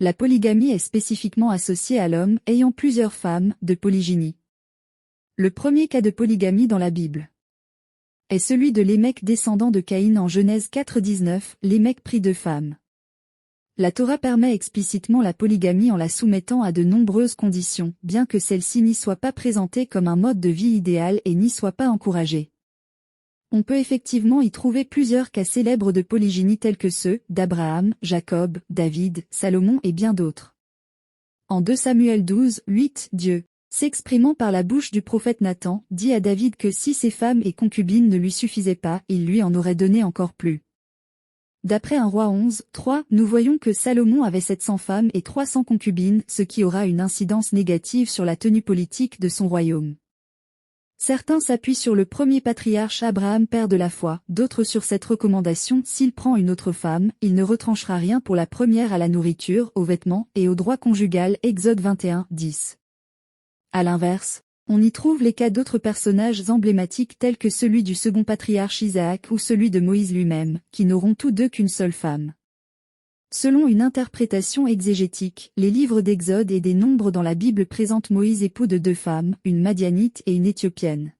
La polygamie est spécifiquement associée à l'homme ayant plusieurs femmes, de polygynie. Le premier cas de polygamie dans la Bible est celui de Lémec descendant de Caïn en Genèse 4:19, Lémec prit 2 femmes. La Torah permet explicitement la polygamie en la soumettant à de nombreuses conditions, bien que celle-ci n'y soit pas présentée comme un mode de vie idéal et n'y soit pas encouragée. On peut effectivement y trouver plusieurs cas célèbres de polygynie tels que ceux d'Abraham, Jacob, David, Salomon et bien d'autres. En 2 Samuel 12:8, Dieu, s'exprimant par la bouche du prophète Nathan, dit à David que si ses femmes et concubines ne lui suffisaient pas, il lui en aurait donné encore plus. D'après un roi 11:3, nous voyons que Salomon avait 700 femmes et 300 concubines, ce qui aura une incidence négative sur la tenue politique de son royaume. Certains s'appuient sur le premier patriarche Abraham, père de la foi, d'autres sur cette recommandation: s'il prend une autre femme, il ne retranchera rien pour la première à la nourriture, aux vêtements et au droit conjugal, Exode 21:10. À l'inverse, on y trouve les cas d'autres personnages emblématiques tels que celui du second patriarche Isaac ou celui de Moïse lui-même, qui n'auront tous deux qu'une seule femme. Selon une interprétation exégétique, les livres d'Exode et des Nombres dans la Bible présentent Moïse époux de 2 femmes, une Madianite et une Éthiopienne.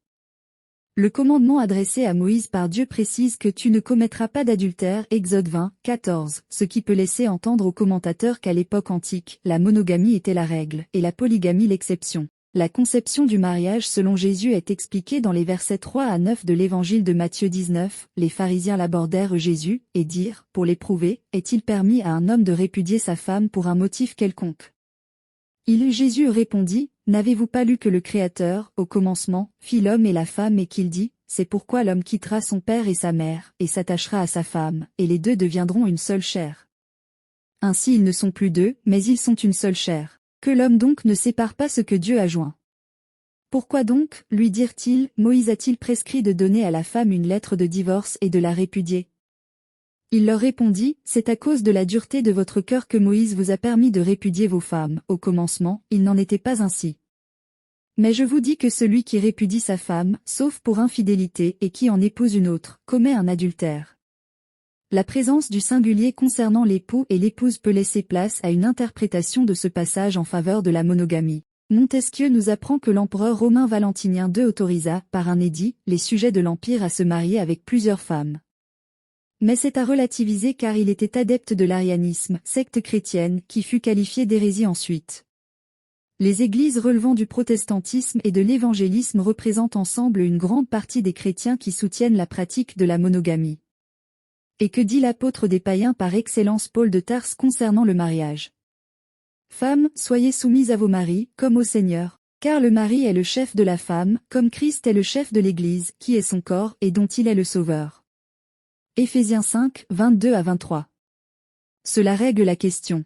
Le commandement adressé à Moïse par Dieu précise que tu ne commettras pas d'adultère, Exode 20:14, ce qui peut laisser entendre aux commentateurs qu'à l'époque antique, la monogamie était la règle, et la polygamie l'exception. La conception du mariage selon Jésus est expliquée dans les versets 3 à 9 de l'évangile de Matthieu 19. Les pharisiens l'abordèrent Jésus, et dirent, pour l'éprouver, est-il permis à un homme de répudier sa femme pour un motif quelconque? Jésus répondit, n'avez-vous pas lu que le Créateur, au commencement, fit l'homme et la femme et qu'il dit, c'est pourquoi l'homme quittera son père et sa mère, et s'attachera à sa femme, et les 2 deviendront une seule chair. Ainsi ils ne sont plus 2, mais ils sont une seule chair. Que l'homme donc ne sépare pas ce que Dieu a joint. Pourquoi donc, lui dirent-ils, Moïse a-t-il prescrit de donner à la femme une lettre de divorce et de la répudier? Il leur répondit, c'est à cause de la dureté de votre cœur que Moïse vous a permis de répudier vos femmes. Au commencement, il n'en était pas ainsi. Mais je vous dis que celui qui répudie sa femme, sauf pour infidélité, et qui en épouse une autre, commet un adultère. La présence du singulier concernant l'époux et l'épouse peut laisser place à une interprétation de ce passage en faveur de la monogamie. Montesquieu nous apprend que l'empereur romain Valentinien II autorisa, par un édit, les sujets de l'empire à se marier avec plusieurs femmes. Mais c'est à relativiser car il était adepte de l'arianisme, secte chrétienne, qui fut qualifiée d'hérésie ensuite. Les églises relevant du protestantisme et de l'évangélisme représentent ensemble une grande partie des chrétiens qui soutiennent la pratique de la monogamie. Et que dit l'apôtre des païens par excellence Paul de Tarse concernant le mariage? Femmes, soyez soumises à vos maris, comme au Seigneur, car le mari est le chef de la femme, comme Christ est le chef de l'Église, qui est son corps et dont il est le sauveur. Éphésiens 5:22 à 23. Cela règle la question.